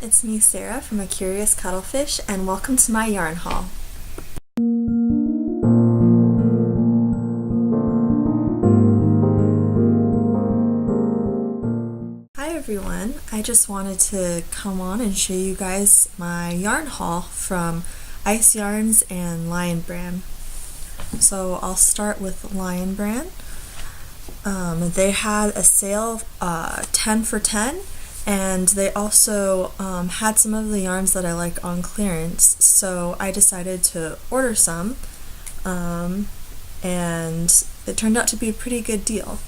it's me Sarah from A Curious Cuttlefish, and welcome to my yarn haul. Hi everyone, I just wanted to come on and show you guys my yarn haul from Ice Yarns and Lion Brand. So I'll start with Lion Brand. They had a sale 10 for 10, and they also had some of the yarns that I like on clearance, so I decided to order some, and it turned out to be a pretty good deal.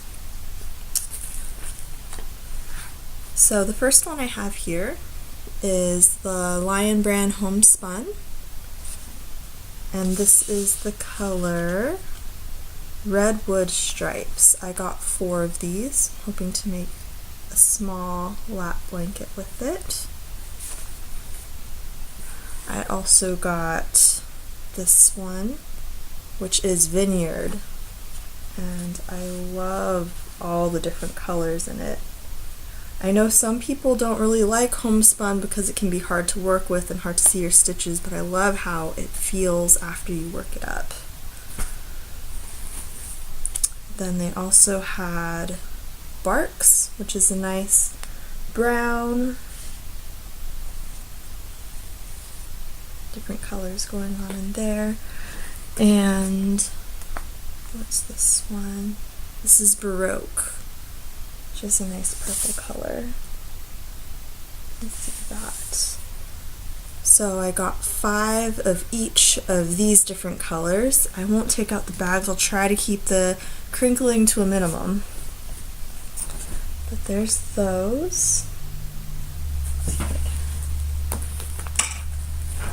So the first one I have here is the Lion Brand Homespun, and this is the color Redwood Stripes. I got 4 of these, hoping to make a small lap blanket with it. I also got this one, which is Vineyard, and I love all the different colors in it. I know some people don't really like homespun because it can be hard to work with and hard to see your stitches, but I love how it feels after you work it up. Then they also had Barks, which is a nice brown, different colors going on in there. And what's this one? This is Baroque, which is a nice purple color. Let's see that. So I got 5 of each of these different colors. I won't take out the bags. I'll try to keep the crinkling to a minimum. But there's those.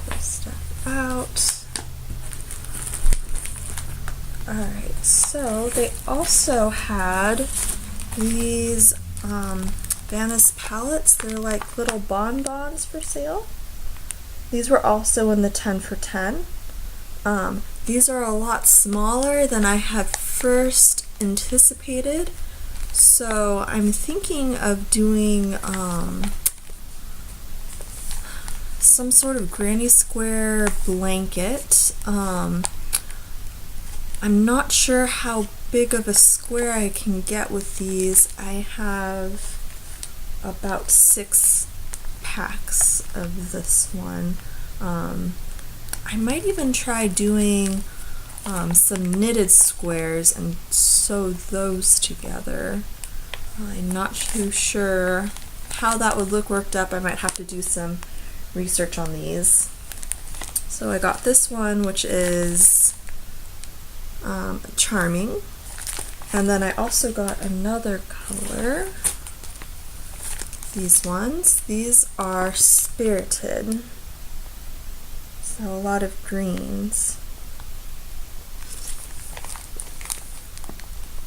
Pull stuff out. Alright, so they also had these Vanice palettes. They're like little bonbons for sale. These were also in the 10 for 10. These are a lot smaller than I had first anticipated, so I'm thinking of doing some sort of granny square blanket. I'm not sure how big of a square I can get with these. I have about 6 packs of this one. I might even try doing some knitted squares and sew those together. I'm not too sure how that would look worked up. I might have to do some research on these. So I got this one, which is Charming, and then I also got another color. These ones, these are Spirited, so a lot of greens.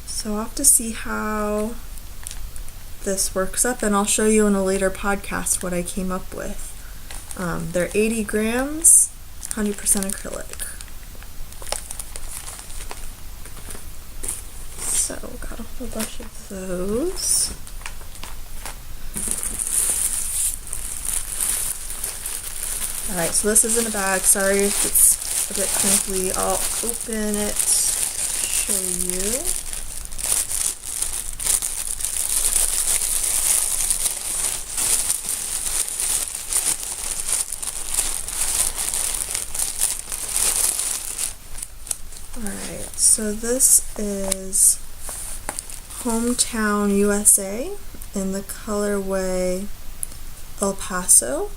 So I'll have to see how this works up, and I'll show you in a later podcast what I came up with. They're 80 grams, 100% acrylic. So got a whole bunch of those. Alright, so this is in a bag. Sorry if it's a bit crinkly. I'll open it, show you. Alright, so this is Hometown USA in the colorway El Paso.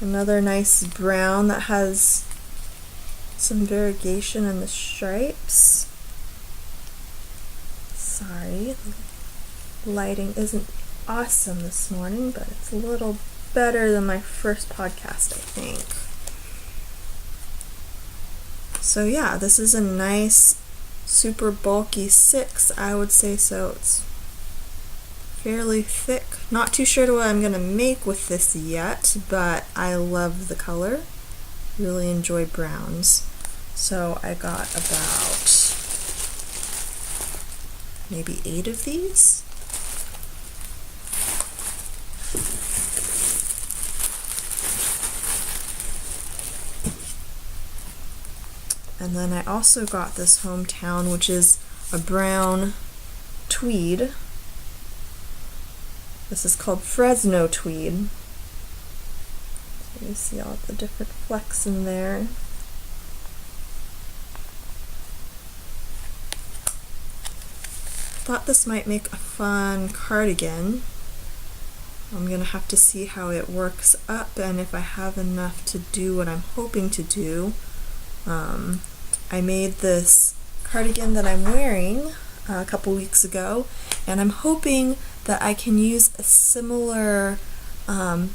Another nice brown that has some variegation in the stripes. Sorry, the lighting isn't awesome this morning, but it's a little better than my first podcast, I think. So yeah, this is a nice, super bulky 6, I would say. So it's fairly thick. Not too sure what I'm going to make with this yet, but I love the color. Really enjoy browns. So I got about maybe 8 of these. And then I also got this Hometown, which is a brown tweed. This is called Fresno tweed. So you see all the different flecks in there. Thought this might make a fun cardigan. I'm gonna have to see how it works up and if I have enough to do what I'm hoping to do. I made this cardigan that I'm wearing a couple weeks ago, and I'm hoping that I can use a similar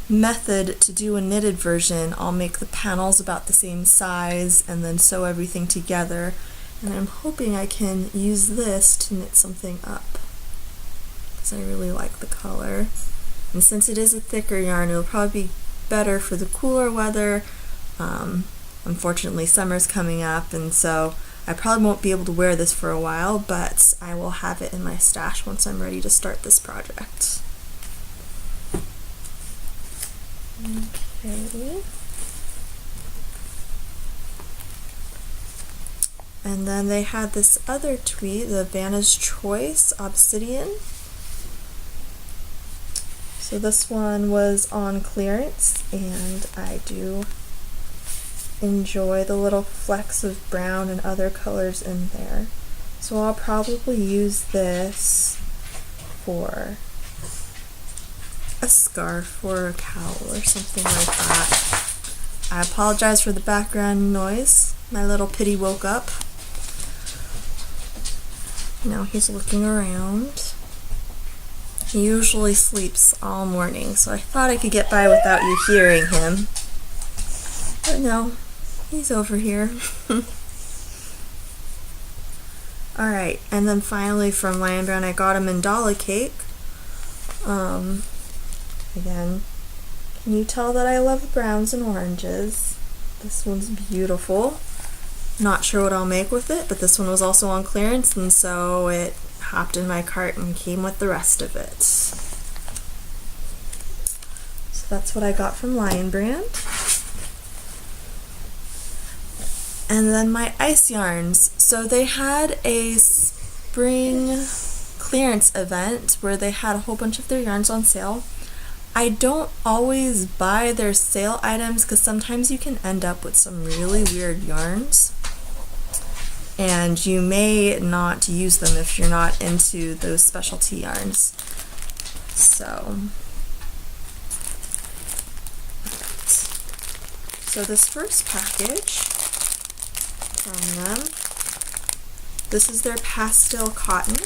method to do a knitted version. I'll make the panels about the same size and then sew everything together, and I'm hoping I can use this to knit something up because I really like the color. And since it is a thicker yarn, it'll probably be better for the cooler weather. Unfortunately, summer's coming up, and so I probably won't be able to wear this for a while, but I will have it in my stash once I'm ready to start this project. Okay. And then they had this other tweed, the Vanna's Choice Obsidian. So this one was on clearance, and I do enjoy the little flecks of brown and other colors in there. So I'll probably use this for a scarf or a cowl or something like that. I apologize for the background noise. My little pitty woke up. Now he's looking around. He usually sleeps all morning, so I thought I could get by without you hearing him. But no, he's over here. Alright, and then finally from Lion Brand I got a mandala cake. Again, can you tell that I love browns and oranges? This one's beautiful. Not sure what I'll make with it, but this one was also on clearance, and so it hopped in my cart and came with the rest of it. So that's what I got from Lion Brand. And then my ice yarns. So they had a spring clearance event where they had a whole bunch of their yarns on sale. I don't always buy their sale items because sometimes you can end up with some really weird yarns, and you may not use them if you're not into those specialty yarns. So this first package from them, this is their Pastel cotton,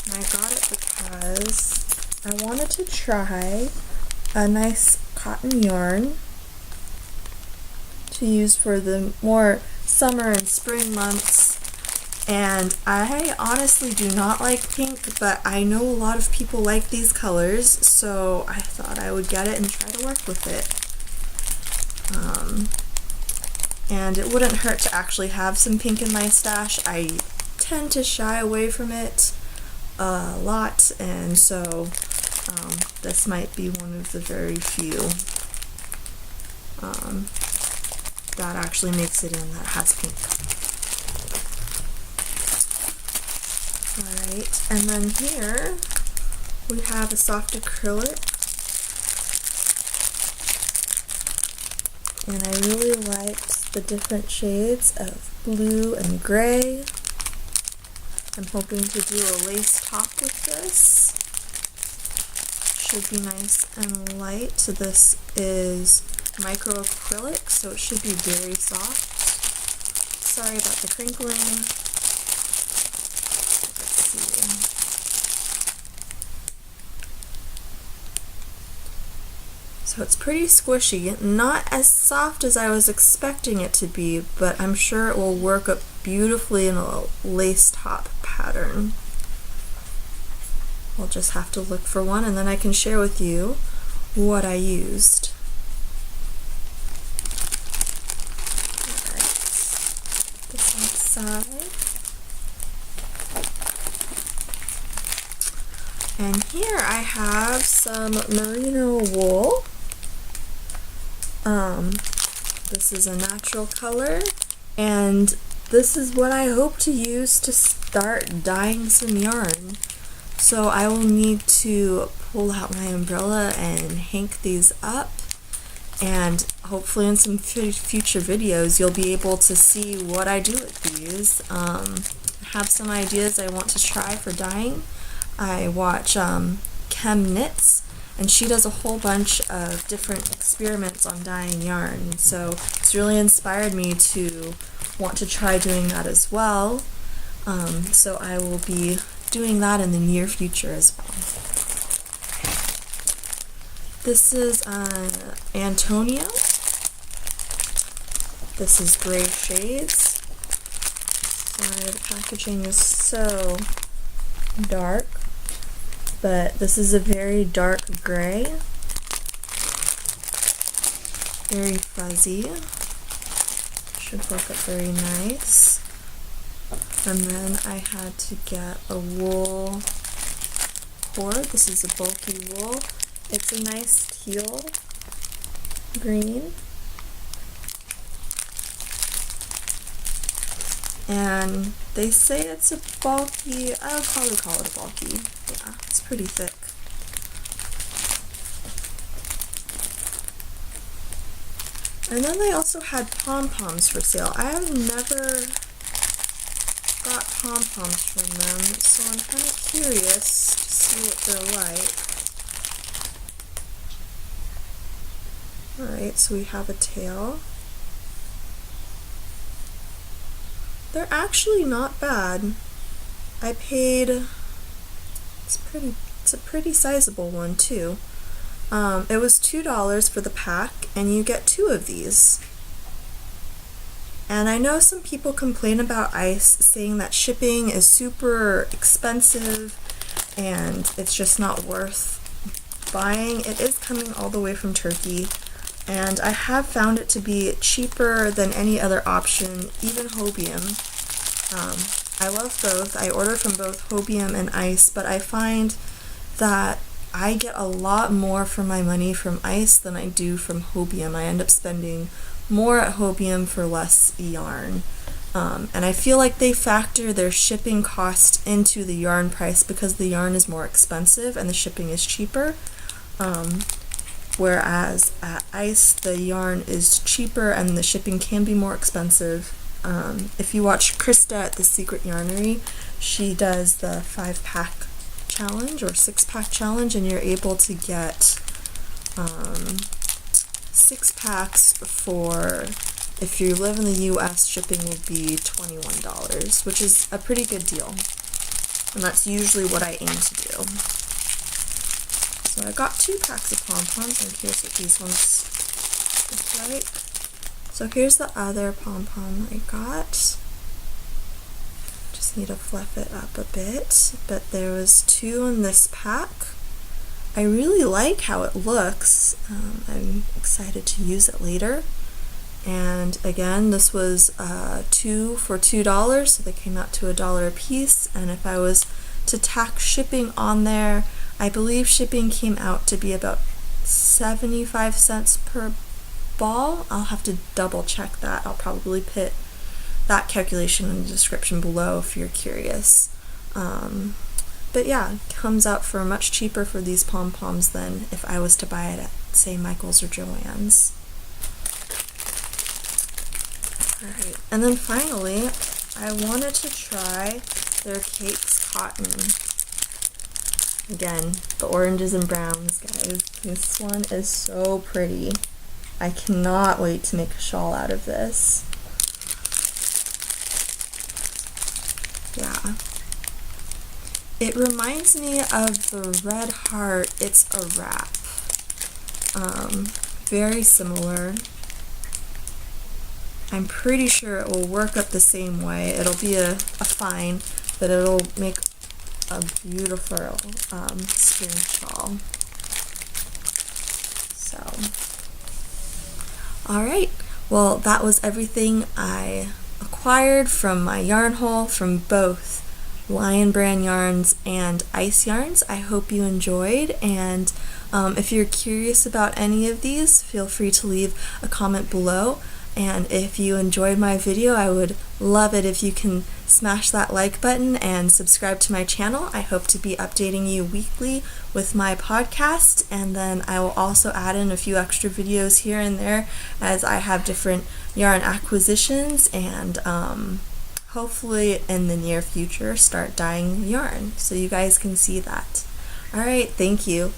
and I got it because I wanted to try a nice cotton yarn to use for the more summer and spring months. And I honestly do not like pink, but I know a lot of people like these colors, so I thought I would get it and try to work with it. And it wouldn't hurt to actually have some pink in my stash. I tend to shy away from it a lot, and so this might be one of the very few that actually makes it in that has pink. Alright, and then here we have a soft acrylic, and I really liked the different shades of blue and gray. I'm hoping to do a lace top with this. Should be nice and light. So this is micro acrylic, so it should be very soft. Sorry about the crinkling. Let's see. So it's pretty squishy, not as soft as I was expecting it to be, but I'm sure it will work up beautifully in a lace top pattern. I'll just have to look for one, and then I can share with you what I used. Alright, this inside. And here I have some Merino wool. This is a natural color, And this is what I hope to use to start dyeing some yarn. So I will need to pull out my umbrella and hank these up, and hopefully in some future videos you'll be able to see what I do with these. I have some ideas I want to try for dyeing. I watch Chem Knits, and she does a whole bunch of different experiments on dyeing yarn, so it's really inspired me to want to try doing that as well. So I will be doing that in the near future as well. This is Antonio. This is Gray Shades. Sorry, the packaging is so dark, but this is a very dark gray, very fuzzy, should work up very nice. And then I had to get a wool cord. This is a bulky wool. It's a nice teal green. And they say it's a bulky, I would probably call it a bulky. Yeah, it's pretty thick. And then they also had pom-poms for sale. I have never got pom-poms from them, so I'm kind of curious to see what they're like. Alright, so we have a tail. They're actually not bad. I paid, it's a pretty sizable one too. It was $2 for the pack, and you get 2 of these. And I know some people complain about ice, saying that shipping is super expensive and it's just not worth buying. It is coming all the way from Turkey, and I have found it to be cheaper than any other option, even Hobium. I love both. I order from both Hobium and Ice, but I find that I get a lot more for my money from Ice than I do from Hobium. I end up spending more at Hobium for less yarn. And I feel like they factor their shipping cost into the yarn price because the yarn is more expensive and the shipping is cheaper. Whereas at Ice, the yarn is cheaper and the shipping can be more expensive. If you watch Krista at The Secret Yarnery, she does the 5-pack challenge or 6-pack challenge, and you're able to get 6 packs for, if you live in the US, shipping will be $21, which is a pretty good deal. And that's usually what I aim to do. So I got 2 packs of pom-poms. I'm curious what these ones look like. So here's the other pom-pom I got. Just need to fluff it up a bit. But there was 2 in this pack. I really like how it looks. I'm excited to use it later. And again, this was 2 for $2, so they came out to $1 a piece. And if I was to tack shipping on there, I believe shipping came out to be about 75 cents per ball. I'll have to double check that. I'll probably put that calculation in the description below if you're curious. But yeah, it comes out for much cheaper for these pom-poms than if I was to buy it at, say, Michael's or Joann's. Alright, and then finally, I wanted to try their Cakes Cotton. Again, the oranges and browns, guys. This one is so pretty. I cannot wait to make a shawl out of this. Yeah. It reminds me of the Red Heart It's a Wrap. Very similar. I'm pretty sure it will work up the same way. It'll be a fine, but it'll make a beautiful spring shawl. So, alright, well, that was everything I acquired from my yarn haul from both Lion Brand yarns and Ice yarns. I hope you enjoyed, and if you're curious about any of these, feel free to leave a comment below. And if you enjoyed my video, I would love it if you can smash that like button and subscribe to my channel. I hope to be updating you weekly with my podcast, and then I will also add in a few extra videos here and there as I have different yarn acquisitions, and hopefully in the near future start dyeing yarn so you guys can see that. Alright, thank you.